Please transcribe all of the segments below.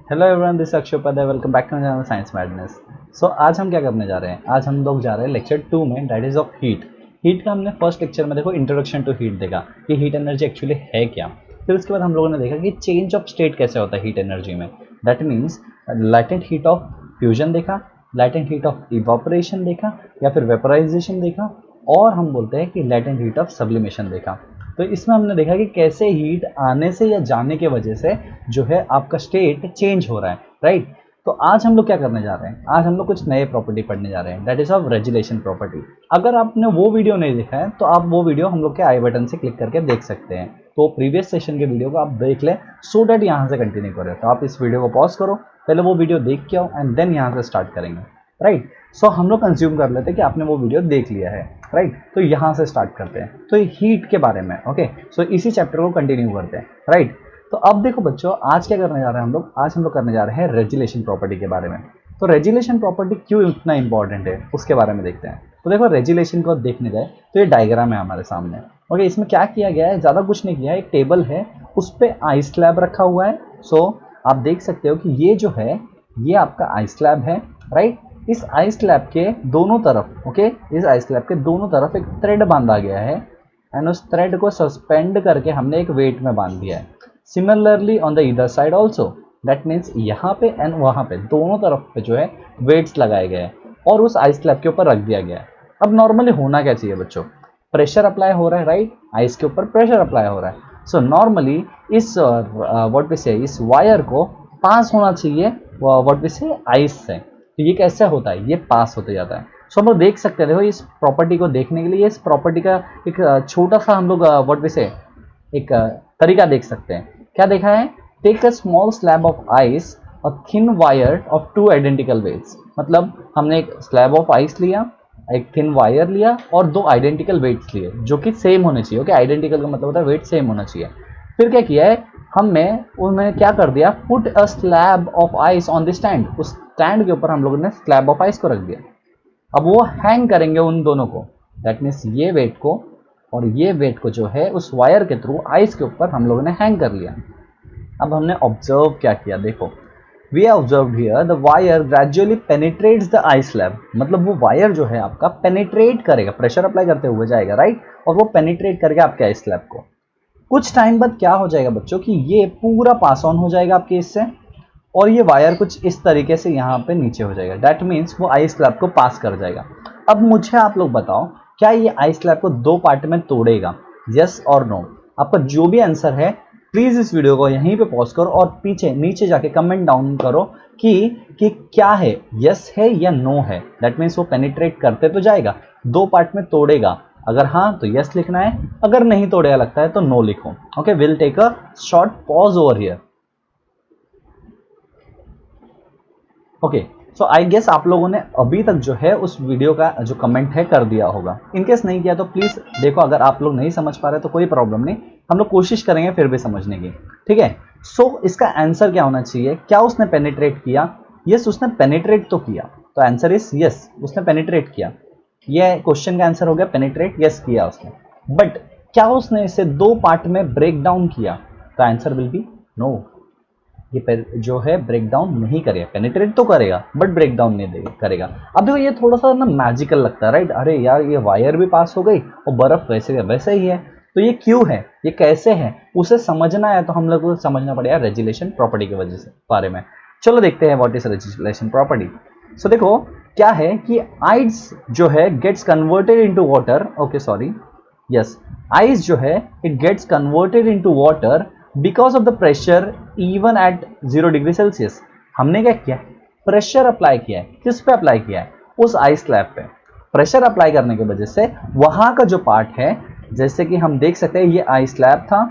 Hello everyone, this Akshay Upadhyay. Welcome back to channel science madness. So आज हम क्या करने जा रहे हैं? आज हम लोग जा रहे हैं लेक्चर 2 में, that is of heat. Heat का हमने फर्स्ट लेक्चर में देखो इंट्रोडक्शन टू हीट देखा कि हीट एनर्जी एक्चुअली है क्या। फिर उसके बाद हम लोगों ने देखा कि चेंज ऑफ स्टेट कैसे होता है हीट एनर्जी में। That means latent heat of fusion देखा, लैटेंट हीट ऑफ इवापोरेशन देखा, या फिर वेपराइजेशन देखा, और हम बोलते हैं कि लैटेंट हीट ऑफ सब्लिमेशन देखा। तो इसमें हमने देखा कि कैसे हीट आने से या जाने के वजह से जो है आपका स्टेट चेंज हो रहा है, राइट। तो आज हम लोग क्या करने जा रहे हैं? आज हम लोग कुछ नए प्रॉपर्टी पढ़ने जा रहे हैं, that is of resolution property. अगर आपने वो वीडियो नहीं देखा है तो आप वो वीडियो हम लोग के आई बटन से क्लिक करके देख सकते हैं। तो प्रीवियस सेशन के वीडियो को आप देख लें सो डैट यहाँ से कंटिन्यू करें। तो आप इस वीडियो को पॉज करो, पहले वो वीडियो देख के आओ एंड देन यहाँ से स्टार्ट करेंगे, राइट। सो हम लोग कंज्यूम कर लेते हैं कि आपने वो वीडियो देख लिया है, राइट। तो यहाँ से स्टार्ट करते हैं, तो हीट के बारे में, ओके। सो इसी चैप्टर को कंटिन्यू करते हैं, राइट। तो अब देखो बच्चों, आज क्या करने जा रहे हैं हम लोग? आज हम लोग करने जा रहे हैं रेजुलेशन प्रॉपर्टी के बारे में। तो रेजुलेशन प्रॉपर्टी क्यों इतना इंपॉर्टेंट है उसके बारे में देखते हैं। तो देखो, रेजुलेशन को देखने जाए तो ये डायग्राम है हमारे सामने, ओके। इसमें क्या किया गया है? ज़्यादा कुछ नहीं किया है। एक टेबल है, उस पर आइस स्लैब रखा हुआ है। सो आप देख सकते हो कि ये जो है ये आपका आइस स्लैब है, राइट। इस आइस स्लैब के दोनों तरफ, ओके, इस आइस स्लैब के दोनों तरफ एक थ्रेड बांधा गया है एंड उस थ्रेड को सस्पेंड करके हमने एक वेट में बांध दिया है। सिमिलरली ऑन द इधर साइड ऑल्सो, दैट मीन्स यहाँ पे एंड वहाँ पे दोनों तरफ पे जो है वेट्स लगाए गए हैं और उस आइस स्लैब के ऊपर रख दिया गया है। अब नॉर्मली होना क्या चाहिए बच्चों? प्रेशर अप्लाई हो रहा है, राइट। आइस के ऊपर प्रेशर अप्लाई हो रहा है। सो नॉर्मली इस व्हाट वी से इस वायर को पास होना चाहिए व्हाट वी से आइस से। तो ये कैसे होता है? ये पास होते जाता है। सो हम लोग देख सकते हैं, देखो इस प्रॉपर्टी को देखने के लिए इस प्रॉपर्टी का एक छोटा सा हम लोग व्हाट वी से एक तरीका देख सकते हैं। क्या देखा है? Take a small slab of ice, a thin wire of two identical weights. मतलब हमने एक स्लैब ऑफ आइस लिया, एक थिन वायर लिया और दो आइडेंटिकल वेट्स लिए जो कि सेम होने चाहिए, ओके। आइडेंटिकल का मतलब होता है वेट सेम होना चाहिए। फिर क्या किया है हमने? उन्होंने क्या कर दिया? Put a slab of ice on the stand. उस स्टैंड के ऊपर हम लोगों ने स्लैब ऑफ आइस को रख दिया। अब वो हैंग करेंगे उन दोनों को, दैट मीन्स ये वेट को और ये वेट को जो है उस वायर के थ्रू आइस के ऊपर हम लोगों ने हैंग कर लिया। अब हमने ऑब्जर्व क्या किया? देखो, we observe here the wire gradually penetrates the ice slab. मतलब वो वायर जो है आपका पेनिट्रेट करेगा, प्रेशर अप्लाई करते हुए जाएगा, राइट। और वो पेनिट्रेट करेगा आपके आइस स्लैब को। कुछ टाइम बाद क्या हो जाएगा बच्चों कि ये पूरा पास ऑन हो जाएगा आपके इससे और ये वायर कुछ इस तरीके से यहाँ पे नीचे हो जाएगा। दैट मीन्स वो आइस स्लैब को पास कर जाएगा। अब मुझे आप लोग बताओ, क्या ये आइस स्लैब को दो पार्ट में तोड़ेगा? यस और नो? आपका जो भी आंसर है प्लीज इस वीडियो को यहीं पे पॉज करो और पीछे नीचे जाके कमेंट डाउन करो कि क्या है, यस है या नो है। दैट मीन्स वो पेनिट्रेट करते तो जाएगा, दो पार्ट में तोड़ेगा। अगर हाँ तो यस लिखना है, अगर नहीं तोड़ेगा लगता है तो नो लिखो, okay. Will take a short pause over here, okay. So I guess आप लोगों ने अभी तक जो है उस वीडियो का जो कमेंट है कर दिया होगा। इनकेस नहीं किया तो प्लीज देखो, अगर आप लोग नहीं समझ पा रहे तो कोई प्रॉब्लम नहीं, हम लोग कोशिश करेंगे फिर भी समझने की, ठीक है। सो इसका आंसर क्या होना चाहिए? क्या उसने पेनिट्रेट किया? यस, उसने पेनिट्रेट तो किया। तो आंसर इज यस, उसने पेनिट्रेट किया। ये क्वेश्चन का आंसर हो गया पेनिट्रेट, यस किया उसने। बट क्या उसने इसे दो पार्ट में ब्रेक डाउन किया? तो आंसर विल बी नो। ये जो है ब्रेक डाउन नहीं करेगा, पेनिट्रेट तो करेगा बट ब्रेक डाउन नहीं करेगा। अब देखो ये थोड़ा सा ना मैजिकल लगता है, राइट। अरे यार, ये वायर भी पास हो गई और बर्फ वैसे वैसे ही है, तो ये क्यों है, ये कैसे है, उसे समझना है तो हम लोग को समझना पड़ेगा रेजुलेशन प्रॉपर्टी की वजह से बारे में। चलो देखते हैं what is regelation property. So देखो क्या है कि आइस जो है gets converted into water, okay sorry, yes, ice जो है it gets converted into water because of the pressure even at 0 degree Celsius. हमने क्या किया? प्रेशर अप्लाई किया है। किस पे अप्लाई किया है? उस आइस स्लैब पे। प्रेशर अप्लाई करने की वजह से वहां का जो पार्ट है, जैसे कि हम देख सकते हैं ये आइस स्लैब था,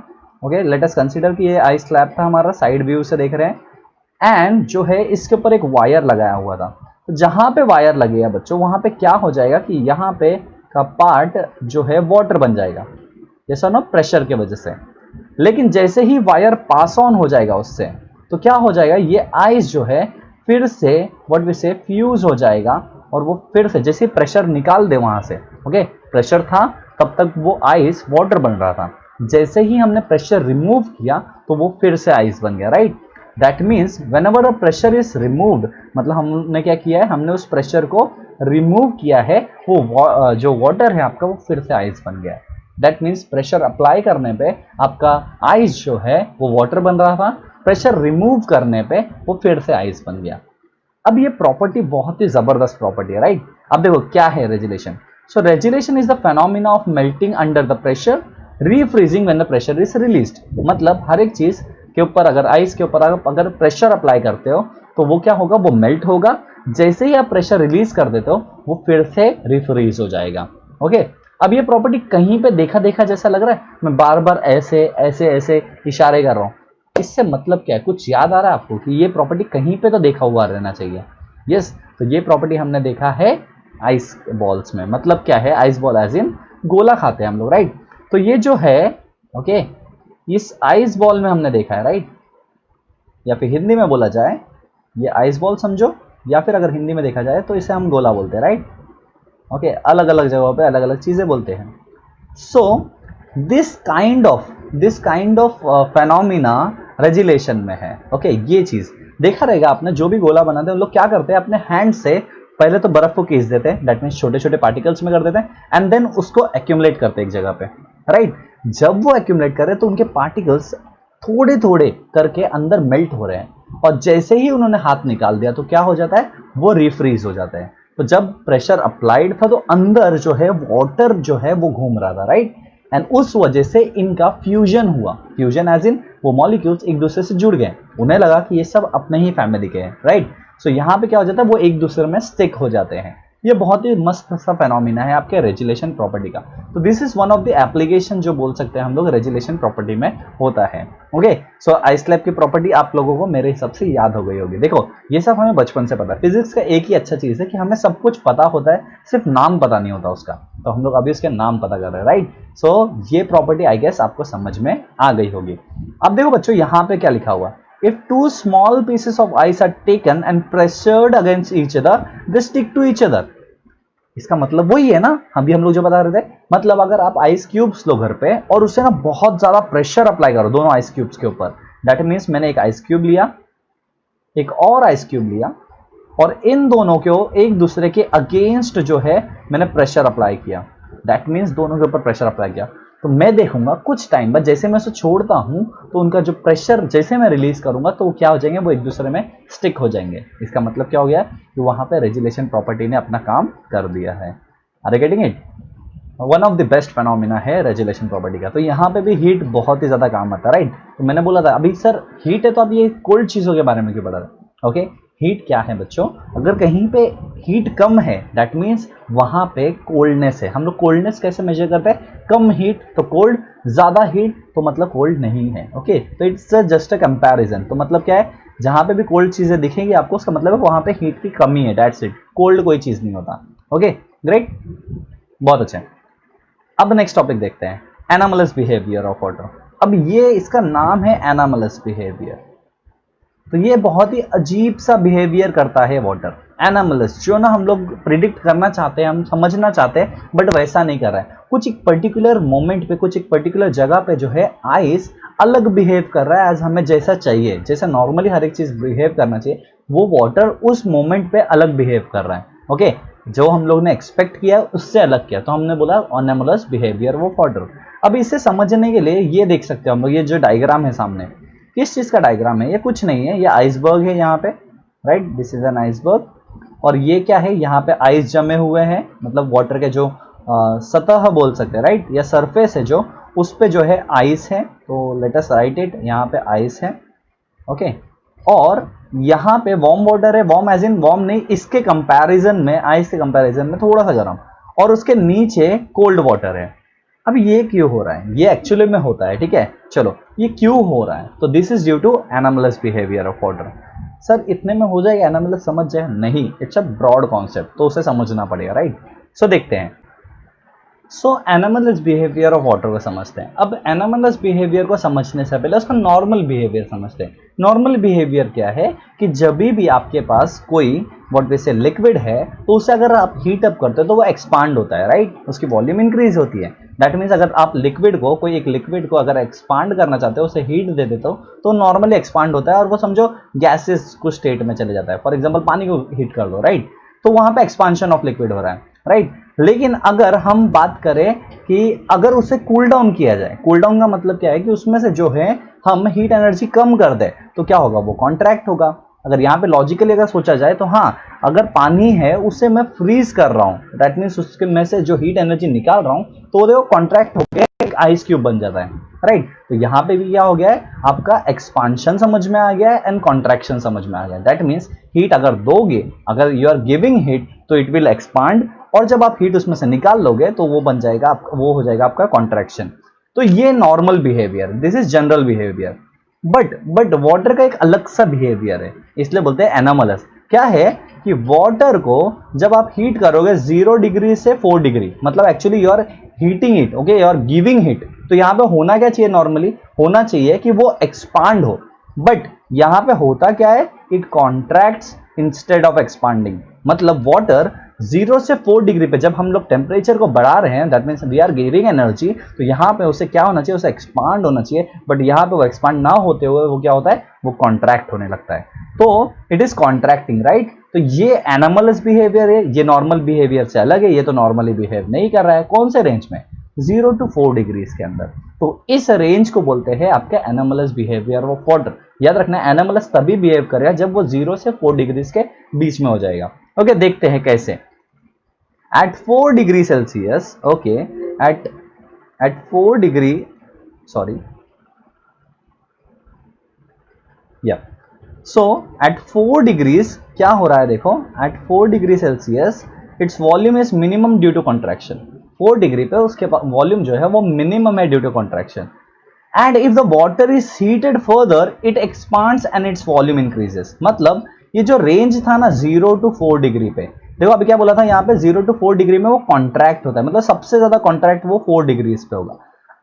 ओके। लेट अस कंसीडर कि ये आइस स्लैब था हमारा, साइड व्यू से देख रहे हैं। एंड जो है इसके ऊपर एक वायर लगाया हुआ था। तो जहां पे वायर लगेगा बच्चों, वहां पे क्या हो जाएगा कि यहाँ पे का पार्ट जो है वाटर बन जाएगा, जैसा ना प्रेशर की वजह से। लेकिन जैसे ही वायर पास ऑन हो जाएगा उससे, तो क्या हो जाएगा? ये आइस जो है फिर से व्हाट वी से फ्यूज हो जाएगा और वो फिर से जैसे प्रेशर निकाल दे वहां से, ओके। प्रेशर था तब तक वो आइस वाटर बन रहा था, जैसे ही हमने प्रेशर रिमूव किया तो वो फिर से आइस बन गया, right. That means when ever a pressure is removed, मतलब हमने क्या किया है, हमने उस प्रेशर को रिमूव किया है, वो जो वाटर है आपका वो फिर से आइस बन गया है। दैट मीन्स प्रेशर अप्लाई करने पे आपका आइस जो है वो वाटर बन रहा था, प्रेशर रिमूव करने पे वो फिर से आइस बन गया। अब ये प्रॉपर्टी बहुत ही जबरदस्त प्रॉपर्टी है, राइट। अब देखो क्या है regelation. So regelation is the phenomena of melting under the pressure, refreezing when the pressure is released. मतलब हर एक चीज के ऊपर, अगर आइस के ऊपर अगर प्रेशर अप्लाई करते हो तो वो क्या होगा, वो मेल्ट होगा। जैसे ही आप प्रेशर रिलीज कर देते हो वो फिर से रिफ्रीज हो जाएगा। ओके, अब ये प्रॉपर्टी कहीं पे देखा देखा जैसा लग रहा है, मैं बार बार ऐसे ऐसे ऐसे इशारे कर रहा हूं, इससे मतलब क्या है, कुछ याद आ रहा है आपको कि ये प्रॉपर्टी कहीं पे तो देखा हुआ रहना चाहिए। यस, तो ये प्रॉपर्टी हमने देखा है आइस बॉल्स में। मतलब क्या है, आइस बॉल एज इन गोला खाते हैं हम लोग, राइट। तो ये जो है, ओके, इस आइस बॉल में हमने देखा है, राइट। या फिर हिंदी में बोला जाए, ये आइस बॉल समझो, या फिर अगर हिंदी में देखा जाए तो इसे हम गोला बोलते हैं, राइट। ओके, अलग अलग जगहों पे अलग अलग चीजें बोलते हैं। So this kind of phenomena resolution में है। ओके, ये चीज देखा रहेगा आपने, जो भी गोला बनाते हैं उन लोग क्या करते हैं, अपने हैंड से पहले तो बर्फ को खींच देते हैं, दैट मीन्स छोटे छोटे पार्टिकल्स में कर देते हैं, एंड देन उसको एक्यूमुलेट करते हैं एक जगह पे, राइट। जब वो एक्यूमुलेट करे तो उनके पार्टिकल्स थोड़े थोड़े करके अंदर मेल्ट हो रहे हैं, और जैसे ही उन्होंने हाथ निकाल दिया तो क्या हो जाता है, वो रिफ्रीज हो जाते हैं। तो जब प्रेशर अप्लाइड था तो अंदर जो है वाटर जो है वो घूम रहा था, राइट। एंड उस वजह से इनका फ्यूजन हुआ। फ्यूजन एज इन वो मॉलिक्यूल्स एक दूसरे से जुड़ गए, उन्हें लगा कि ये सब अपने ही फैमिली के हैं, राइट। सो यहाँ पे क्या हो जाता है, वो एक दूसरे में स्टिक हो जाते हैं। ये बहुत ही मस्त सा फेनोमिना है आपके रेजुलेशन प्रॉपर्टी का। तो this is one of the application जो बोल सकते हैं हम लोग रेजुलेशन प्रॉपर्टी में होता है। ओके, सो आइस स्लैब की प्रॉपर्टी आप लोगों को मेरे हिसाब से याद हो गई होगी। देखो ये सब हमें बचपन से पता है। फिजिक्स का एक ही अच्छा चीज है कि हमें सब कुछ पता होता है, सिर्फ नाम पता नहीं होता उसका। तो हम लोग अभी उसके नाम पता कर रहे हैं, राइट। सो ये प्रॉपर्टी आई गेस आपको समझ में आ गई होगी। अब देखो बच्चों, यहाँ पे क्या लिखा हुआ, if two small pieces of ice are taken and pressured against each other, they stick to each other। इसका मतलब वही है ना, अभी हम लोग जो बता रहे थे। मतलब अगर आप आइस क्यूब्स लो घर पे और उसे ना बहुत ज्यादा प्रेशर अप्लाई करो दोनों आइस क्यूब्स के ऊपर, दैट मीन्स मैंने एक आइस क्यूब लिया, एक और आइस क्यूब लिया, और इन दोनों को एक दूसरे के अगेंस्ट जो है मैंने प्रेशर अप्लाई किया, दैट मीन्स दोनों के ऊपर प्रेशर अप्लाई किया। तो मैं देखूंगा कुछ टाइम बाद जैसे मैं उसे छोड़ता हूं तो उनका जो प्रेशर जैसे मैं रिलीज करूंगा तो वो क्या हो जाएंगे, वो एक दूसरे में स्टिक हो जाएंगे। इसका मतलब क्या हो गया कि वहां पे रेजुलेशन प्रॉपर्टी ने अपना काम कर दिया है। Are you getting it? One of the best phenomena है रेजुलेशन प्रॉपर्टी का। तो यहाँ पे भी हीट बहुत ही ज्यादा काम आता है, राइट। तो मैंने बोला था अभी सर हीट है तो अब ये कोल्ड चीजों के बारे में क्यों पढ़ा था। ओके, हीट क्या है बच्चों, अगर कहीं पे हीट कम है दैट मीन्स वहां पे कोल्डनेस है। हम लोग कोल्डनेस कैसे मेजर करते हैं, कम हीट तो कोल्ड, ज्यादा हीट तो मतलब कोल्ड नहीं है। ओके, तो इट्स जस्ट अ कंपैरिजन। तो मतलब क्या है, जहां पे भी कोल्ड चीजें दिखेंगी आपको उसका मतलब है वहां पे हीट की कमी है, दैट्स इट। कोल्ड कोई चीज नहीं होता। ओके, ग्रेट, बहुत अच्छा। अब नेक्स्ट टॉपिक देखते हैं, एनामलस बिहेवियर ऑफ वाटर। अब ये इसका नाम है एनामलस बिहेवियर। तो ये बहुत ही अजीब सा बिहेवियर करता है वाटर। एनामलस जो ना हम लोग प्रिडिक्ट करना चाहते हैं, हम समझना चाहते हैं, बट वैसा नहीं कर रहा है। कुछ एक पर्टिकुलर मोमेंट पे, कुछ एक पर्टिकुलर जगह पे जो है आइस अलग बिहेव कर रहा है एज हमें जैसा चाहिए, जैसा नॉर्मली हर एक चीज बिहेव करना चाहिए, वो वाटर उस मोमेंट पे अलग बिहेव कर रहा है। ओके, जो हम लोग ने एक्सपेक्ट किया उससे अलग किया, तो हमने बोला एनामलस बिहेवियर ऑफ वाटर। अब इसे समझने के लिए ये देख सकते हो हम लोग, ये जो डायग्राम है सामने, किस चीज का डायग्राम है, ये कुछ नहीं है, ये आइसबर्ग है यहाँ पे, right, this is an iceberg. और ये क्या है, यहाँ पे आइस जमे हुए हैं, मतलब वाटर के जो सतह बोल सकते हैं, राइट, या सरफेस है जो, उस पे जो है आइस है। तो लेट अस राइट इट, यहाँ पे आइस है। ओके, और यहाँ पे वार्म वाटर है, वार्म एज इन वार्म नहीं, इसके कंपैरिजन में, आइस के कंपैरिजन में थोड़ा सा गर्म, और उसके नीचे कोल्ड वाटर है। अब ये क्यों हो रहा है, ये एक्चुअली में होता है, ठीक है, चलो ये क्यों हो रहा है, तो this is due to anomalous behaviour of water. Sir इतने में हो जाएगा एनामलस समझ जाए, नहीं, इट्स अ ब्रॉड कॉन्सेप्ट, तो उसे समझना पड़ेगा, राइट। सो देखते हैं। सो एनामलस बिहेवियर ऑफ वाटर को समझते हैं। अब एनामलस बिहेवियर को समझने से पहले उसका नॉर्मल बिहेवियर समझते हैं। नॉर्मल बिहेवियर क्या है कि जब भी आपके पास कोई व्हाट वी से लिक्विड है तो उसे अगर आप हीट अप करते हो तो वो एक्सपांड होता है, राइट, उसकी वॉल्यूम इंक्रीज होती है। दैट मीन्स अगर आप लिक्विड को, कोई एक लिक्विड को अगर एक्सपांड करना चाहते हो, उसे हीट दे देते हो तो नॉर्मली एक्सपांड होता है और वो समझो गैसेस कुछ स्टेट में चले जाता है। फॉर एग्जाम्पल पानी को हीट कर लो, राइट, तो वहां पे एक्सपांशन ऑफ लिक्विड हो रहा है, राइट। लेकिन अगर हम बात करें कि अगर उसे कूल डाउन किया जाए, कूल डाउन का मतलब क्या है कि उसमें से जो है हम हीट एनर्जी कम कर दे तो क्या होगा, वो कॉन्ट्रैक्ट होगा। अगर यहाँ पे लॉजिकली अगर सोचा जाए तो हाँ, अगर पानी है उसे मैं फ्रीज कर रहा हूँ, दैट मीन्स उसके में से जो हीट एनर्जी निकाल रहा हूँ तो वो देखो कॉन्ट्रैक्ट होकर एक आइस क्यूब बन जाता है, राइट। तो यहाँ पे भी क्या हो गया है, आपका एक्सपांशन समझ में आ गया है एंड कॉन्ट्रैक्शन समझ में आ गया है। दैट मीन्स हीट अगर दोगे, अगर यू आर गिविंग हीट तो इट विल एक्सपांड, और जब आप हीट उसमें से निकाल लोगे तो वो बन जाएगा, वो हो जाएगा आपका कॉन्ट्रैक्शन। तो ये normal behaviour, this is general behaviour. But water का एक अलग सा बिहेवियर है, इसलिए बोलते हैं एनामलस। क्या है कि वाटर को जब आप हीट करोगे 0 डिग्री से 4 डिग्री, मतलब actually you are heating it, okay, you are giving heat, तो यहां पे होना क्या चाहिए, नॉर्मली होना चाहिए कि वो एक्सपांड हो। बट यहां पे होता क्या है, it contracts instead of expanding. मतलब वाटर 0 से 4 डिग्री पे जब हम लोग टेम्परेचर को बढ़ा रहे हैं, that means we are giving energy, तो यहाँ पे उसे क्या होना चाहिए, उसे एक्सपांड होना चाहिए। बट यहाँ पे वो एक्सपांड ना होते हुए वो क्या होता है, वो कॉन्ट्रैक्ट होने लगता है, तो इट इज कॉन्ट्रैक्टिंग, राइट। तो ये एनामलस बिहेवियर है, ये नॉर्मल बिहेवियर से अलग है। ये तो नॉर्मली बिहेव नहीं कर रहा है, कौन से रेंज में, 0 to 4 डिग्रीज के अंदर। तो इस रेंज को बोलते हैं आपके एनामलस बिहेवियर ऑफ वाटर। याद रखना, एनामलस तभी बिहेव करेगा जब वो 0 से 4 डिग्रीज के बीच में हो जाएगा। ओके, देखते हैं कैसे। at 4 degree Celsius, okay, at 4 degree, sorry, yeah, so at 4 degrees क्या हो रहा है, देखो, at 4 degree Celsius its volume is minimum due to contraction। 4 degree पे उसके वॉल्यूम जो है वो मिनिमम है due to contraction. And if the water is heated further it expands and its volume increases. मतलब ये जो रेंज था ना 0 to 4 डिग्री पे, देखो अभी क्या बोला था, यहाँ पे 0 to 4 डिग्री में वो कॉन्ट्रैक्ट होता है, मतलब सबसे ज्यादा कॉन्ट्रैक्ट वो 4 डिग्रीज पे होगा।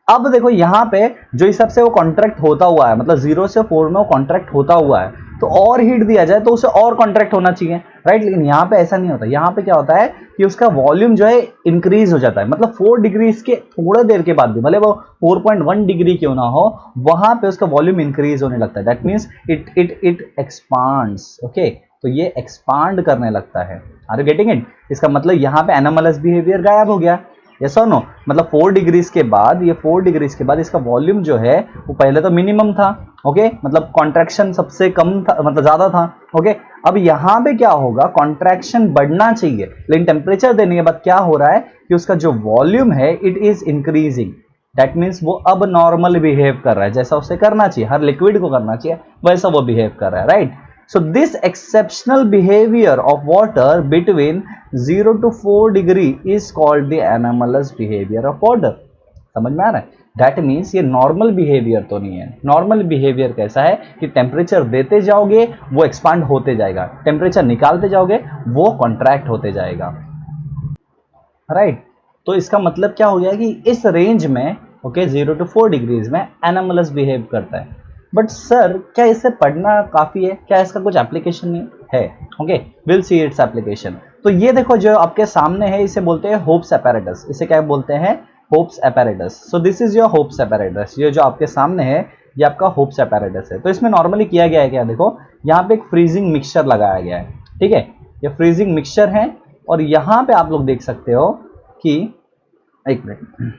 अब देखो यहाँ पे जो इस सबसे वो कॉन्ट्रैक्ट होता हुआ है, मतलब 0 से 4 में वो कॉन्ट्रैक्ट होता हुआ है, तो और हीट दिया जाए तो उसे और कॉन्ट्रैक्ट होना चाहिए, राइट। लेकिन यहाँ पे ऐसा नहीं होता। यहाँ पे क्या होता है कि उसका वॉल्यूम जो है इंक्रीज हो जाता है। मतलब 4 डिग्री के थोड़ा देर के बाद भी, भले वो 4.1 डिग्री क्यों ना हो, वहां पे उसका वॉल्यूम इंक्रीज होने लगता है। That means it expands, okay. तो ये एक्सपांड करने लगता है। Are you getting it? इसका मतलब यहाँ पे एनामलस बिहेवियर गायब हो गया। यस और नो? मतलब 4 डिग्रीज के बाद, ये 4 डिग्रीज के बाद इसका वॉल्यूम जो है वो पहले तो मिनिमम था, ओके, मतलब कॉन्ट्रैक्शन सबसे कम था, मतलब ज्यादा था, ओके। अब यहां पे क्या होगा, कॉन्ट्रैक्शन बढ़ना चाहिए, लेकिन टेम्परेचर देने के बाद क्या हो रहा है कि उसका जो वॉल्यूम है it is increasing. That means वो अब नॉर्मल बिहेव कर रहा है, जैसा उसे करना चाहिए, हर लिक्विड को करना चाहिए वैसा वो बिहेव कर रहा है, right. So this exceptional behavior of water between 0 to 4 degree is called the anomalous behavior of water। समझ में आ रहा है? That means ये normal behavior तो नहीं है। Normal behavior कैसा है कि टेम्परेचर देते जाओगे वो एक्सपांड होते जाएगा, टेम्परेचर निकालते जाओगे वो कॉन्ट्रैक्ट होते जाएगा, राइट। तो इसका मतलब क्या हो गया कि इस रेंज में, ओके, 0 to 4 डिग्रीज में एनामलस बिहेव करता है। बट सर क्या इसे पढ़ना काफी है, क्या इसका कुछ एप्लीकेशन नहीं है? Okay, will see its application. तो ये देखो जो आपके सामने है इसे बोलते हैं होप्स एपैरेटस। इसे क्या बोलते हैं? Hopes apparatus. So this is your hopes apparatus. ये जो आपके सामने है ये आपका होप्स एपैरेटस है। तो इसमें नॉर्मली किया गया है क्या, देखो यहाँ पे एक फ्रीजिंग मिक्सचर लगाया गया है, ठीक है, ये फ्रीजिंग मिक्सचर है। और यहाँ पे आप लोग देख सकते हो कि, एक मिनट,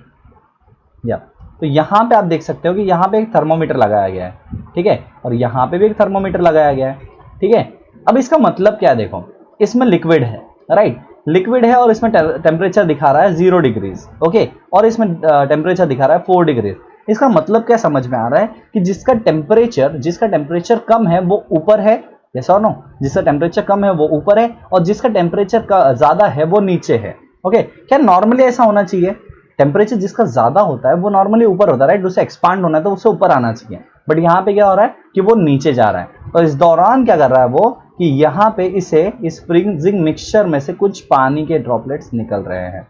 या, तो यहां पे आप देख सकते हो कि यहां पे एक थर्मोमीटर लगाया गया है, ठीक है, और यहां पे भी एक थर्मोमीटर लगाया गया है, ठीक है। अब इसका मतलब क्या है, देखो इसमें लिक्विड है, राइट, लिक्विड है और इसमें टेम्परेचर दिखा रहा है 0 डिग्रीज, ओके, और इसमें टेम्परेचर दिखा रहा है 4 डिग्रीज। इसका मतलब क्या समझ में आ रहा है कि जिसका टेम्परेचर कम है वो ऊपर है, यस और नो? जिसका टेम्परेचर कम है वो ऊपर है और जिसका टेम्परेचर ज्यादा है वो नीचे है, ओके। क्या नॉर्मली ऐसा होना चाहिए? टेम्परेचर जिसका ज्यादा होता है वो नॉर्मली ऊपर होता है, राइट, उसे एक्सपांड होना है तो उसे ऊपर आना चाहिए। बट यहाँ पे क्या हो रहा है कि वो नीचे जा रहा है। तो इस दौरान क्या कर रहा है वो कि यहाँ पे इसे इस फ्रीजिंग मिक्सचर में से कुछ पानी के ड्रॉपलेट्स निकल रहे हैं,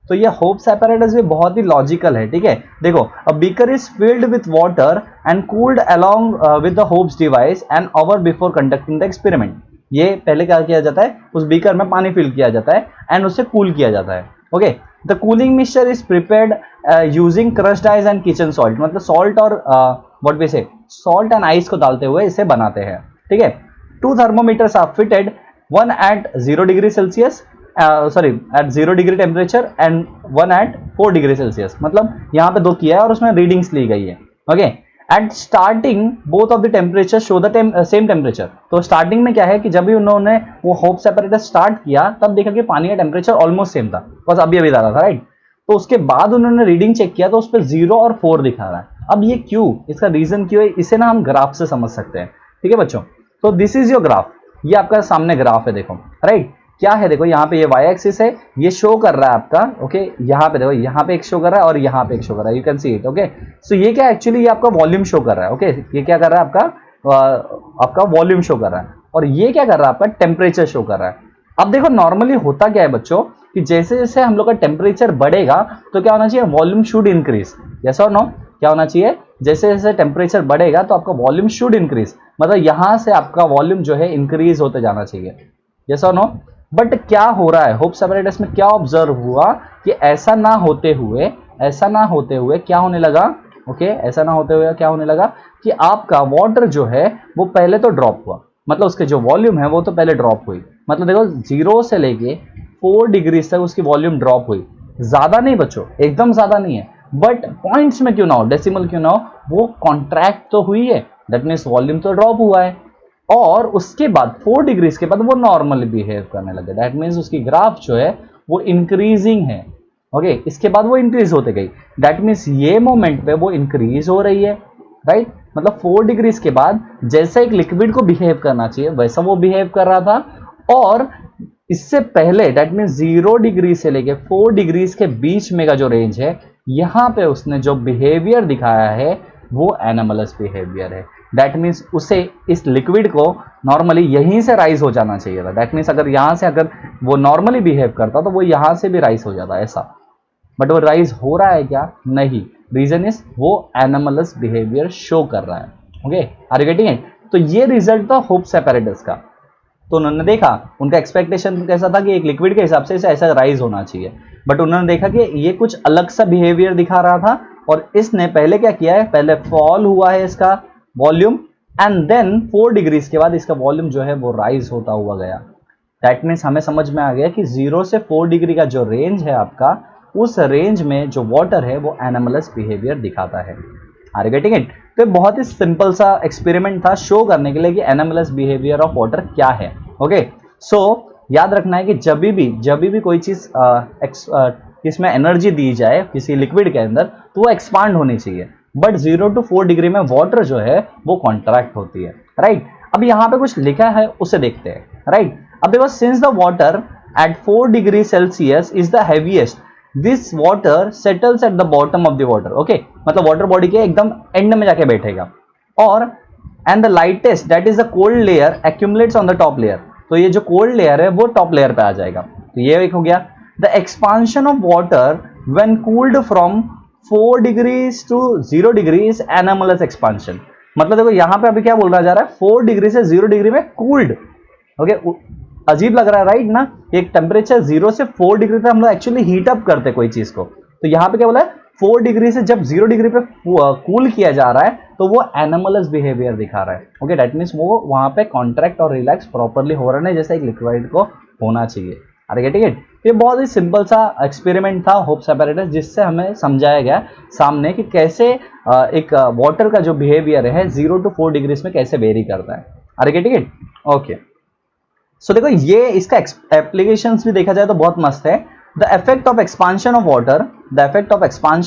तो ये होप्स apparatus भी बहुत ही लॉजिकल है, ठीक है। देखो, a beaker is filled with water and cooled along with the hopes device an hour before conducting the experiment. ये पहले क्या किया जाता है, उस बीकर में पानी फिल किया जाता है एंड उसे कूल किया जाता है। Okay, the cooling mixture is prepared using crushed ice and kitchen salt, मतलब सॉल्ट और what we say salt and ice को डालते हुए इसे बनाते हैं, ठीक है। Two thermometers are fitted, one at 0 degree Celsius, sorry at 0 degree temperature and one at 4 degree Celsius, मतलब यहाँ पे 2 किया है और उसमें रीडिंग्स ली गई है। Okay, at starting both of the temperature show the same temperature. तो स्टार्टिंग में क्या है कि जब भी उन्होंने वो होप्स apparatus स्टार्ट किया तब देखा कि पानी का टेम्परेचर ऑलमोस्ट सेम था, बस अभी अभी डाला था, राइट। तो उसके बाद उन्होंने रीडिंग चेक किया तो उस पर 0 और 4 दिखा रहा है। अब ये क्यों, इसका रीजन क्यों है, इसे ना हम ग्राफ से समझ सकते हैं, ठीक है बच्चों। तो दिस इज योर ग्राफ, ये आपका सामने ग्राफ है, देखो, राइट। क्या है, देखो यहाँ पे ये वाई एक्सिस है, ये शो कर रहा है आपका, ओके। यहाँ पे देखो, यहाँ पे एक शो कर रहा है और यहाँ पे एक शो कर रहा है, you can see it, okay. So ये क्या एक्चुअली ये आपका वॉल्यूम शो कर रहा है, ओके। ये क्या कर रहा है आपका वॉल्यूम शो कर रहा है, और ये क्या कर रहा है आपका टेम्परेचर शो कर रहा है। अब देखो नॉर्मली होता क्या है बच्चों कि जैसे जैसे हम लोग का टेम्परेचर बढ़ेगा तो क्या होना चाहिए, वॉल्यूम शुड इंक्रीज, यस और नो, क्या होना चाहिए, जैसे जैसे टेम्परेचर बढ़ेगा तो आपका वॉल्यूम शुड इंक्रीज, मतलब यहां से आपका वॉल्यूम जो है इंक्रीज होते जाना चाहिए, यस और नो। बट क्या हो रहा है होप्स apparatus में, क्या ऑब्जर्व हुआ कि ऐसा ना होते हुए क्या होने लगा, ओके, ऐसा ना होते हुए क्या होने लगा कि आपका वाटर जो है वो पहले तो ड्रॉप हुआ, मतलब उसके जो वॉल्यूम है वो तो पहले ड्रॉप हुई, मतलब देखो 0 से लेके 4 डिग्री तक उसकी वॉल्यूम ड्रॉप हुई, ज्यादा नहीं बच्चों, एकदम ज्यादा नहीं है, बट पॉइंट्स में क्यों ना हो, डेसिमल क्यों ना हो, वो कॉन्ट्रैक्ट तो हुई है, दैट मीन्स वॉल्यूम तो ड्रॉप हुआ है। और उसके बाद 4 डिग्री के बाद वो नॉर्मली बिहेव करने लगे, दैट मीन्स उसकी ग्राफ जो है वो इंक्रीजिंग है, ओके। इसके बाद वो इंक्रीज होते गई, दैट मीन्स ये मोमेंट पे वो इंक्रीज हो रही है, राइट। मतलब 4 डिग्री के बाद जैसा एक लिक्विड को बिहेव करना चाहिए वैसा वो बिहेव कर रहा था, और इससे पहले दैट मीन्स 0 डिग्री से लेके 4 डिग्री के बीच में का जो रेंज है, यहां पे उसने जो बिहेवियर दिखाया है वो एनोमलस बिहेवियर है, दैट मीन्स उसे इस लिक्विड को नॉर्मली यहीं से राइज हो जाना चाहिए था, दैट मीन्स अगर यहां से अगर वो नॉर्मली बिहेव करता तो वो यहां से भी राइज हो जाता ऐसा, बट वो राइज हो रहा है क्या, नहीं, रीजन इज वो एनोमलस बिहेवियर शो कर रहा है, okay, are you getting it. तो ये रिजल्ट था होप्स apparatus का। तो उन्होंने देखा, उनका एक्सपेक्टेशन कैसा था कि एक लिक्विड के हिसाब से इसे ऐसा राइज होना चाहिए, बट उन्होंने देखा कि ये कुछ अलग सा बिहेवियर दिखा रहा था, और इसने पहले क्या किया है, पहले फॉल हुआ है इसका वॉल्यूम, एंड देन 4 डिग्री के बाद इसका वॉल्यूम जो है वो राइज होता हुआ गया। दैट मीन्स हमें समझ में आ गया कि 0 से 4 डिग्री का जो रेंज है आपका, उस रेंज में जो वाटर है वो एनोमलस बिहेवियर दिखाता है, आर यू गेटिंग इट। तो बहुत ही सिंपल सा एक्सपेरिमेंट था शो करने के लिए कि एनोमलस बिहेवियर ऑफ वाटर क्या है, ओके। सो याद रखना है कि जब भी कोई चीज इसमें एनर्जी दी जाए किसी लिक्विड के अंदर तो वो एक्सपांड होनी चाहिए, बट 0 to 4 डिग्री में वाटर जो है वो कॉन्ट्रैक्ट होती है, राइट। अब यहाँ पे कुछ लिखा है उसे देखते हैं, राइट। अब देखो, since the water at 4 degree Celsius is the heaviest, this water settles at the bottom of the water, okay, मतलब वाटर बॉडी के एकदम एंड में जाके बैठेगा, और and the lightest that is the cold layer accumulates on the top layer, तो ये जो कोल्ड लेयर है वो टॉप लेयर पे आ जाएगा, तो ये एक हो गया। The expansion of water when cooled from 4 degrees to 0 degree is anomalous expansion, मतलब देखो यहाँ पे अभी क्या बोल रहा जा रहा है, 4 डिग्री से 0 डिग्री में कूल्ड, ओके, अजीब लग रहा है, राइट ना, एक टेम्परेचर 0 से 4 डिग्री तक हम लोग एक्चुअली हीट अप करते कोई चीज को, तो यहाँ पे क्या बोला है, 4 डिग्री से जब 0 डिग्री पे कूल किया जा रहा है तो वो एनोमलस बिहेवियर दिखा रहा है, ओके, दैट मीन्स वो वहां पे कॉन्ट्रैक्ट और रिलैक्स प्रॉपर्ली हो रहा है जैसे एक लिक्विड को होना चाहिए, आर यू गेटिंग इट। ये बहुत ही सिंपल सा एक्सपेरिमेंट था होप्स apparatus, जिससे हमें समझाया गया सामने कि कैसे एक वाटर का जो बिहेवियर है 0 to 4 डिग्री में कैसे वेरी करता है, are you getting it, okay. So देखो ये इसका एप्लीकेशंस भी देखा जाए तो बहुत मस्त है। The effect of expansion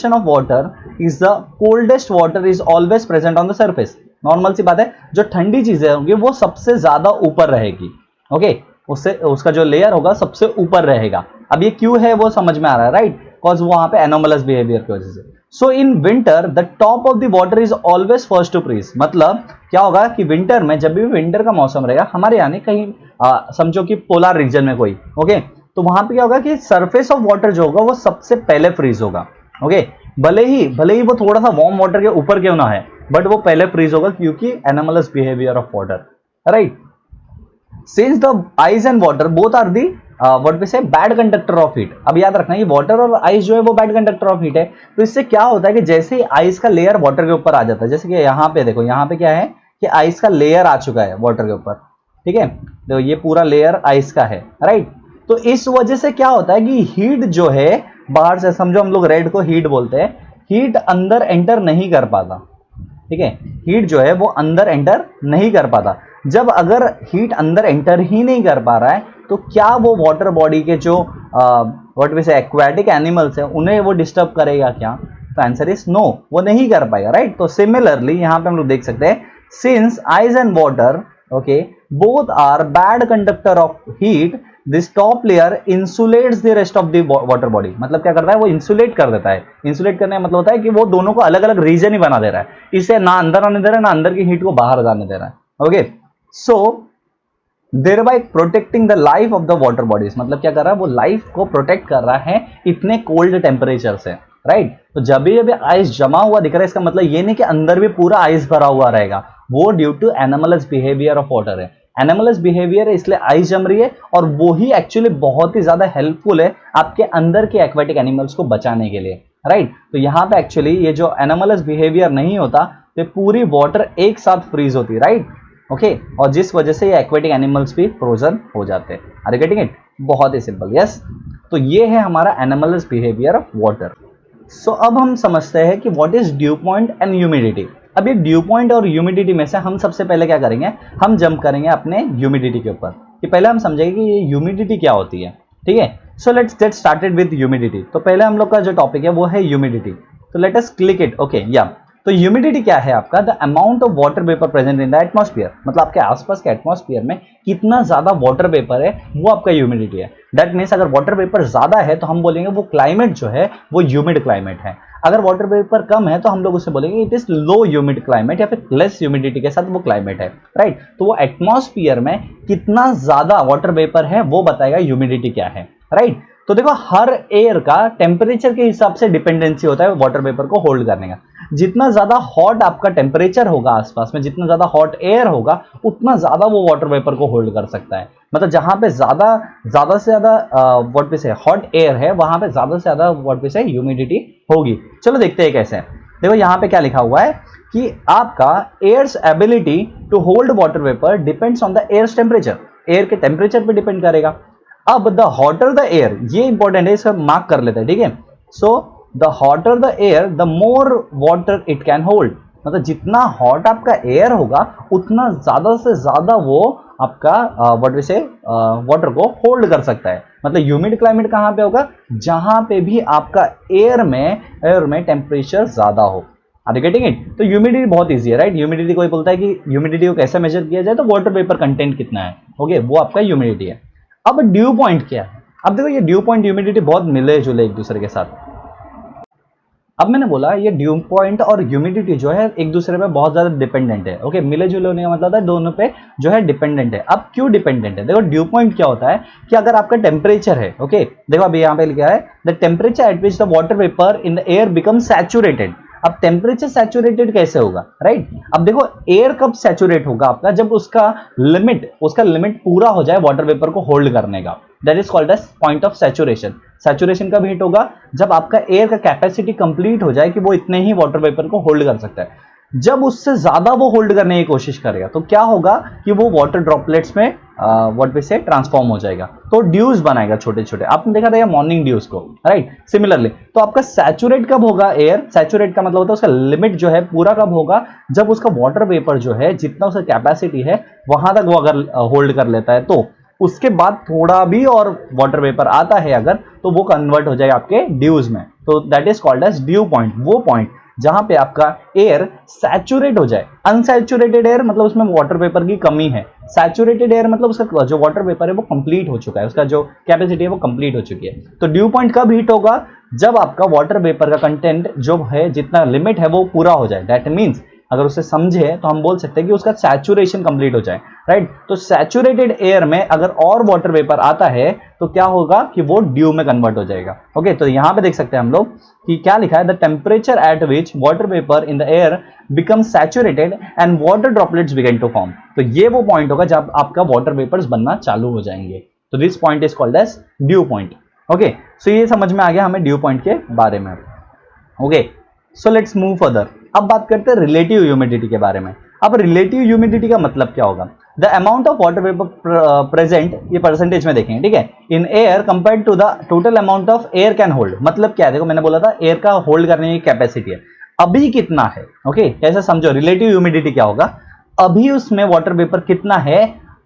of water is the coldest water is always present on the surface, normal सी बात है, जो ठंडी चीजें होंगी वो सबसे ज्यादा ऊपर रहेगी, ओके, उससे उसका जो लेयर होगा सबसे ऊपर रहेगा। अब ये क्यों है वो समझ में आ रहा है, राइट, बिकॉज वहां पे एनोमलस बिहेवियर की वजह से। So in winter the top of the water is always first to freeze, मतलब क्या होगा कि विंटर में, जब भी विंटर का मौसम रहेगा हमारे यानी कहीं समझो कि पोलर रीजन में कोई, ओके, तो वहां पे क्या होगा कि सरफेस ऑफ वाटर जो होगा वो सबसे पहले फ्रीज होगा। ओके, भले ही वो थोड़ा सा वार्म वाटर के ऊपर क्यों ना है, बट वो पहले फ्रीज होगा क्योंकि anomalous behaviour of water, right. Since the ice and water both are the what we say bad conductor of heat. अब याद रखना ये वाटर और आइस जो है वो बैड कंडक्टर ऑफ हीट है। तो इससे क्या होता है कि जैसे ही आइस का लेयर वाटर के ऊपर आ जाता है, जैसे कि यहाँ पे देखो, यहाँ पे क्या है कि आइस का लेयर आ चुका है वाटर के ऊपर, ठीक है, तो ये पूरा लेयर आइस का है, राइट। तो इस वजह से क्या होता है कि हीट जो है बाहर से, समझो हम लोग रेड को हीट बोलते हैं, हीट अंदर एंटर नहीं कर पाता, ठीक है, हीट जो है वो अंदर एंटर नहीं कर पाता। जब अगर हीट अंदर एंटर ही नहीं कर पा रहा है तो क्या वो वाटर बॉडी के जो व्हाट वी से एक्वाटिक एनिमल्स है उन्हें वो डिस्टर्ब करेगा क्या? तो आंसर इज नो, वो नहीं कर पाएगा, राइट। तो सिमिलरली यहां पे हम लोग देख सकते हैं, since ice and water okay both are bad conductor of heat, this top layer insulates the rest of the water body. मतलब क्या करता है, वो इंसुलेट कर देता है। इंसुलेट करने का मतलब होता है कि वो दोनों को अलग अलग रीजन ही बना दे रहा है, इसे ना अंदर आने दे रहा है ना अंदर की हीट को बाहर जाने दे रहा है। Okay, so thereby protecting the life of the water bodies. मतलब क्या कर रहा है, वो लाइफ को प्रोटेक्ट कर रहा है इतने कोल्ड टेम्परेचर से, राइट। तो जब भी आइस जमा हुआ दिख रहा है, इसका मतलब ये नहीं कि अंदर भी पूरा आइस भरा हुआ रहेगा, वो due to anomalous behaviour of water है। एनोमलस बिहेवियर है इसलिए आइस जम रही है, और वो ही एक्चुअली बहुत ही ज्यादा हेल्पफुल है आपके अंदर के एक्वेटिक एनिमल्स को बचाने के लिए, राइट। तो यहाँ पे एक्चुअली ये जो एनोमलस बिहेवियर नहीं होता तो पूरी वाटर एक साथ फ्रीज होती, राइट। ओके, और जिस वजह से ये एक्वेटिक एनिमल्स भी फ्रोजन हो जाते हैं। Are you getting it? बहुत ही सिंपल, यस। तो ये है हमारा anomalous behaviour of water. So अब हम समझते हैं कि what is dew point and humidity. अब ये ड्यू पॉइंट और ह्यूमिडिटी में से हम सबसे पहले क्या करेंगे, हम जंप करेंगे अपने ह्यूमिडिटी के ऊपर, कि पहले हम समझेंगे कि ये ह्यूमिडिटी क्या होती है, ठीक है। So let's get started with humidity. तो पहले हम लोग का जो टॉपिक है वो है ह्यूमिडिटी। तो let us click it, okay, या। तो ह्यूमिडिटी क्या है आपका, the amount of water vapour present in the atmosphere. मतलब आपके आसपास के एटमॉस्फेयर में कितना ज्यादा वाटर वेपर है वो आपका ह्यूमिडिटी है। दैट मीन्स अगर वाटर वेपर ज्यादा है तो हम बोलेंगे वो क्लाइमेट जो है वो ह्यूमिड क्लाइमेट है। अगर वाटर वेपर कम है तो हम लोग उसे बोलेंगे it is low humid climate, या फिर लेस ह्यूमिडिटी के साथ वो क्लाइमेट है, राइट। तो वो एटमॉस्फेयर में कितना ज्यादा वाटर वेपर है वो बताएगा ह्यूमिडिटी क्या है, राइट। तो देखो हर एयर का टेम्परेचर के हिसाब से डिपेंडेंसी होता है वाटर वेपर को होल्ड करने का। जितना ज्यादा हॉट आपका टेम्परेचर होगा आसपास में, जितना ज्यादा हॉट एयर होगा, उतना ज्यादा वो वाटर वेपर को होल्ड कर सकता है। मतलब जहां पे ज्यादा से ज्यादा व्हाट वी से हॉट एयर है, वहां पे ज्यादा से ज्यादा व्हाट वी से ह्यूमिडिटी होगी। चलो देखते हैं कैसे। देखो यहाँ पे क्या लिखा हुआ है कि आपका air's ability to hold water vapour depends on the air's temperature. Air के टेम्परेचर पे डिपेंड करेगा। अब द हॉटर द एयर, ये इंपॉर्टेंट है, इसका मार्क कर लेते हैं, ठीक है। So the hotter the air the more water it can hold. मतलब जितना हॉट आपका एयर होगा उतना ज्यादा से ज्यादा वो आपका व्हाट वी से वाटर को होल्ड कर सकता है। मतलब ह्यूमिड क्लाइमेट कहां पे होगा, जहां पे भी आपका एयर में टेम्परेचर ज्यादा हो। Are you getting it? तो ह्यूमिडिटी बहुत इजी है, राइट। ह्यूमिडिटी कोई बोलता है कि ह्यूमिडिटी को कैसे मेजर किया जाए, तो वाटर वेपर कंटेंट कितना है, ओके, वो आपका ह्यूमिडिटी है। अब ड्यू पॉइंट क्या है? अब देखो ये ड्यू पॉइंट ह्यूमिडिटी बहुत मिले जुले एक दूसरे के साथ। अब मैंने बोला ये ड्यू पॉइंट और ह्यूमिडिटी जो है एक दूसरे पे बहुत ज्यादा डिपेंडेंट है। ओके, मिले जुले होने का मतलब है दोनों पे जो है डिपेंडेंट है। अब क्यों डिपेंडेंट है? देखो ड्यू पॉइंट क्या होता है कि अगर आपका टेम्परेचर है, ओके, देखो अभी यहाँ पे लिखा है the temperature at which the water vapour in the air become saturated. अब टेम्परेचर सैचुरेटेड कैसे होगा, राइट। अब देखो एयर कब सैचुरेट होगा आपका, जब उसका लिमिट पूरा हो जाए वाटर वेपर को होल्ड करने का। That is called as point of saturation. Saturation कब हिट होगा, जब आपका एयर का कैपेसिटी कंप्लीट हो जाए कि वो इतने ही वाटर वेपर को होल्ड कर सकता है। जब उससे ज्यादा वो होल्ड करने की कोशिश करेगा तो क्या होगा कि वो वाटर ड्रॉपलेट्स में व्हाट वी से ट्रांसफॉर्म हो जाएगा, तो ड्यूज बनाएगा छोटे छोटे। आपने देखा था मॉर्निंग ड्यूज को, राइट। सिमिलरली तो आपका सैचुरेट कब होगा एयर, सैचुरेट का मतलब होता है उसका लिमिट जो है पूरा कब होगा, जब उसका वाटर वेपर जो है जितना उसका कैपेसिटी है वहां तक वो अगर होल्ड कर लेता है, तो उसके बाद थोड़ा भी और वाटर वेपर आता है अगर, तो वो कन्वर्ट हो जाएगा आपके ड्यूज में। तो that is called as dew point, वो पॉइंट जहां पे आपका एयर सैचुरेट हो जाए। अनसैचुरेटेड एयर मतलब उसमें वाटर वेपर की कमी है, सैचुरेटेड एयर मतलब उसका जो वाटर वेपर है वो कंप्लीट हो चुका है, उसका जो कैपेसिटी है वो कंप्लीट हो चुकी है। तो ड्यू पॉइंट कब हिट होगा, जब आपका वाटर वेपर का कंटेंट जो है जितना लिमिट है वो पूरा हो जाए। दैट मीन्स अगर उसे समझे तो हम बोल सकते हैं कि उसका सैचुरेशन कंप्लीट हो जाए, राइट। तो सैचुरेटेड एयर में अगर और वाटर वेपर आता है तो क्या होगा कि वो ड्यू में कन्वर्ट हो जाएगा। ओके, तो यहां पे देख सकते हैं हम लोग कि क्या लिखा है, the temperature at which water vapour in the air become saturated and water droplets begin to form. तो ये वो पॉइंट होगा जब आपका वाटर वेपर्स बनना चालू हो जाएंगे। तो this point is called as dew point. Okay, so ये समझ में आ गया हमें ड्यू पॉइंट के बारे में। Okay, so let's move further. अब बात करते हैं रिलेटिव ह्यूमिडिटी के बारे में। अब रिलेटिव ह्यूमिडिटी का मतलब क्या होगा, the amount of water vapour present, ये परसेंटेज में देखेंगे, ठीक है, in air compared to the total amount of air can hold. मतलब क्या है, देखो मैंने बोला था एयर का होल्ड करने की कैपेसिटी है, अभी कितना है। ओके, कैसे समझो, रिलेटिव ह्यूमिडिटी क्या होगा, अभी उसमें वाटर वेपर कितना है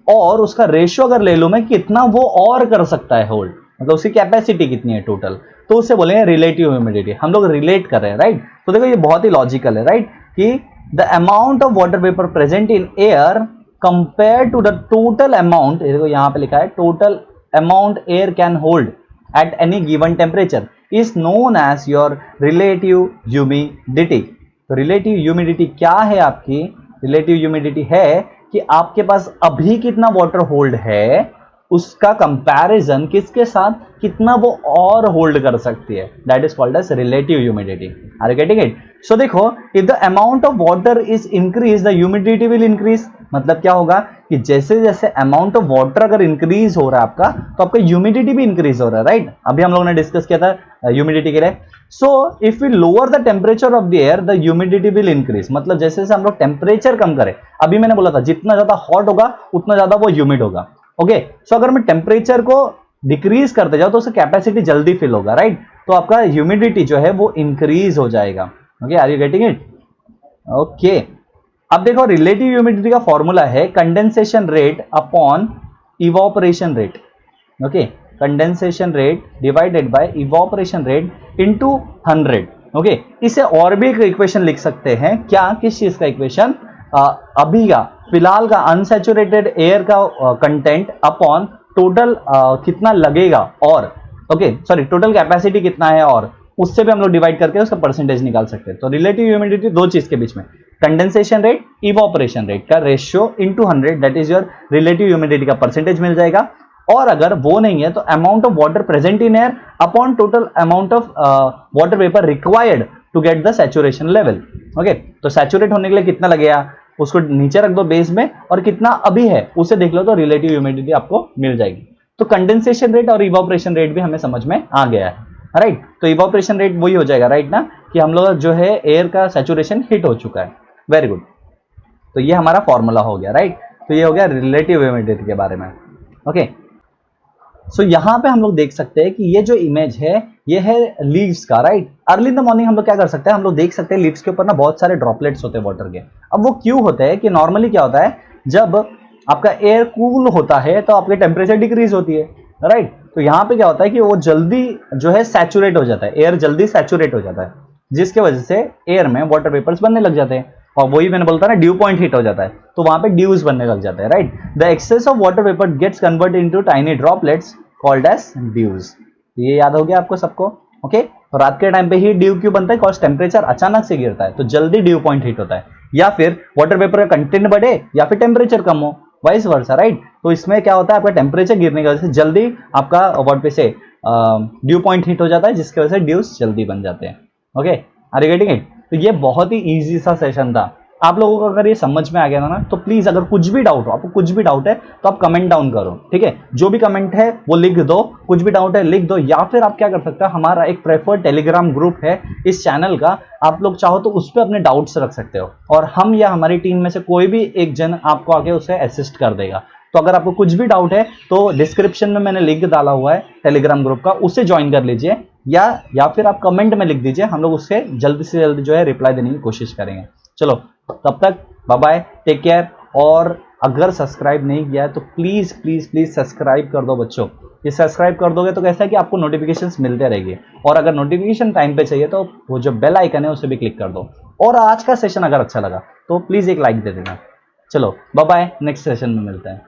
और उसका रेशियो अगर ले लो मैं, कितना वो और कर सकता है होल्ड, मतलब उसकी कैपेसिटी कितनी है टोटल, तो उसे बोलेंगे रिलेटिव ह्यूमिडिटी। हम लोग रिलेट कर रहे हैं, राइट। तो देखो ये बहुत ही लॉजिकल है, राइट, कि the amount of water vapour present in air compare to the total amount, देखो यहां पे लिखा है total amount air can hold at any given temperature is known as your relative humidity. तो रिलेटिव ह्यूमिडिटी क्या है आपकी, रिलेटिव ह्यूमिडिटी है कि आपके पास अभी कितना वाटर होल्ड है, उसका कंपैरिजन किसके साथ, कितना वो और होल्ड कर सकती है, that is called as relative humidity. Are you getting it? So देखो, if the amount of water is increase the humidity will increase. मतलब क्या होगा कि जैसे जैसे अमाउंट ऑफ वाटर अगर इंक्रीज हो रहा है आपका, तो आपका ह्यूमिडिटी भी इंक्रीज हो रहा है, राइट। अभी हम लोगों ने डिस्कस किया था ह्यूमिडिटी के लिए। So if we lower the temperature of the air the humidity will increase. मतलब जैसे जैसे हम लोग टेम्परेचर कम करें, अभी मैंने बोला था जितना ज्यादा हॉट होगा उतना ज्यादा वो ह्यूमिड होगा। ओके, सो अगर मैं टेम्परेचर को डिक्रीज करते जाओ तो उससे कैपेसिटी जल्दी फिल होगा, राइट। तो आपका ह्यूमिडिटी जो है वो इंक्रीज हो जाएगा। Okay, are you getting it? Okay, अब देखो रिलेटिव ह्यूमिडिटी का फॉर्मूला है condensation rate upon evaporation rate. Okay, condensation rate divided by evaporation rate into 100। Okay, इसे और भी एक इक्वेशन लिख सकते हैं, क्या, किस चीज का इक्वेशन, अभी का फिलहाल का अनसैचुरेटेड एयर का कंटेंट अपॉन टोटल कितना लगेगा और, ओके सॉरी, टोटल कैपेसिटी कितना है और उससे भी हम लोग डिवाइड करके उसका परसेंटेज निकाल सकते हैं। तो रिलेटिव ह्यूमिडिटी दो चीज के बीच में, कंडेंसेशन रेट इवोपरेशन रेट का ratio into 100, that is your relative humidity का परसेंटेज मिल जाएगा। और अगर वो नहीं है तो amount of water present in air upon total amount of water vapour required to get the saturation level. Okay, तो सैचुरेट होने के लिए कितना लगेगा उसको नीचे रख दो बेस में, और कितना अभी है उसे देख लो, तो रिलेटिव ह्यूमिडिटी आपको मिल जाएगी। तो कंडेंसेशन रेट और इवोपरेशन रेट भी हमें समझ में आ गया है, राइट। तो इवोपरेशन रेट वही हो जाएगा, राइट ना, कि हम लोग जो है एयर का सैचुरेशन हिट हो चुका है। वेरी गुड, तो ये हमारा फॉर्मूला हो गया, राइट। तो ये हो गया रिलेटिव ह्यूमिडिटी के बारे में। ओके, सो यहां पे हम लोग देख सकते हैं कि ये जो इमेज है ये है लीव्स का, right. Early in the morning हम लोग क्या कर सकते हैं, हम लोग देख सकते हैं लीव्स के ऊपर ना बहुत सारे ड्रॉपलेट्स होते हैं वाटर के। अब वो क्यों होते हैं कि नॉर्मली क्या होता है, जब आपका एयर कूल होता है तो आपकी टेम्परेचर डिक्रीज होती है, राइट। तो यहाँ पे क्या होता है कि वो जल्दी जो है सैचुरेट हो जाता है, एयर जल्दी सैचुरेट हो जाता है, जिसके वजह से एयर में वाटर वेपर्स बनने लग जाते हैं, और वही मैंने बोलता ना ड्यू पॉइंट हिट हो जाता है, तो वहां पे ड्यूज बनने लग जाते हैं, right. The excess of water vapour gets converted into tiny droplets called as dews. ये याद हो गया आपको सबको? ओके, तो रात के टाइम पे ही ड्यू क्यों बनता है, बिकॉज टेम्परेचर अचानक से गिरता है तो जल्दी ड्यू पॉइंट हिट होता है, या फिर वाटर वेपर का कंटेंट बढ़े या फिर टेम्परेचर कम हो, वाइस वर्सा, राइट। तो इसमें क्या होता है, आपका टेम्परेचर गिरने की वजह से जल्दी आपका वर्ड पे से ड्यू पॉइंट हिट हो जाता है, जिसकी वजह से ड्यूज जल्दी बन जाते हैं। Okay, are you getting it? तो ये बहुत ही इजी सा सेशन था। आप लोगों को अगर ये समझ में आ गया ना, तो प्लीज अगर कुछ भी डाउट हो, आपको कुछ भी डाउट है तो आप कमेंट डाउन करो, ठीक है। जो भी कमेंट है वो लिख दो, कुछ भी डाउट है लिख दो, या फिर आप क्या कर सकते हो, हमारा एक प्रेफर्ड टेलीग्राम ग्रुप है इस चैनल का, आप लोग चाहो तो उस पर अपने डाउट्स रख सकते हो, और हम या हमारी टीम में से कोई भी एक जन आपको आके उसे असिस्ट कर देगा। तो अगर आपको कुछ भी डाउट है तो डिस्क्रिप्शन में मैंने लिंक डाला हुआ है टेलीग्राम ग्रुप का, उसे ज्वाइन कर लीजिए, या फिर आप कमेंट में लिख दीजिए, हम लोग उससे जल्दी से जल्दी जो है रिप्लाई देने की कोशिश करेंगे। चलो तब तक बाय बाय, टेक केयर। और अगर सब्सक्राइब नहीं किया है तो प्लीज प्लीज प्लीज सब्सक्राइब कर दो बच्चों। ये सब्सक्राइब कर दोगे तो कैसा है कि आपको नोटिफिकेशंस मिलते रहेंगे, और अगर नोटिफिकेशन टाइम पे चाहिए तो वो जो बेल आइकन है उसे भी क्लिक कर दो। और आज का सेशन अगर अच्छा लगा तो प्लीज एक लाइक दे देना। चलो बाय बाय, नेक्स्ट सेशन में मिलते हैं।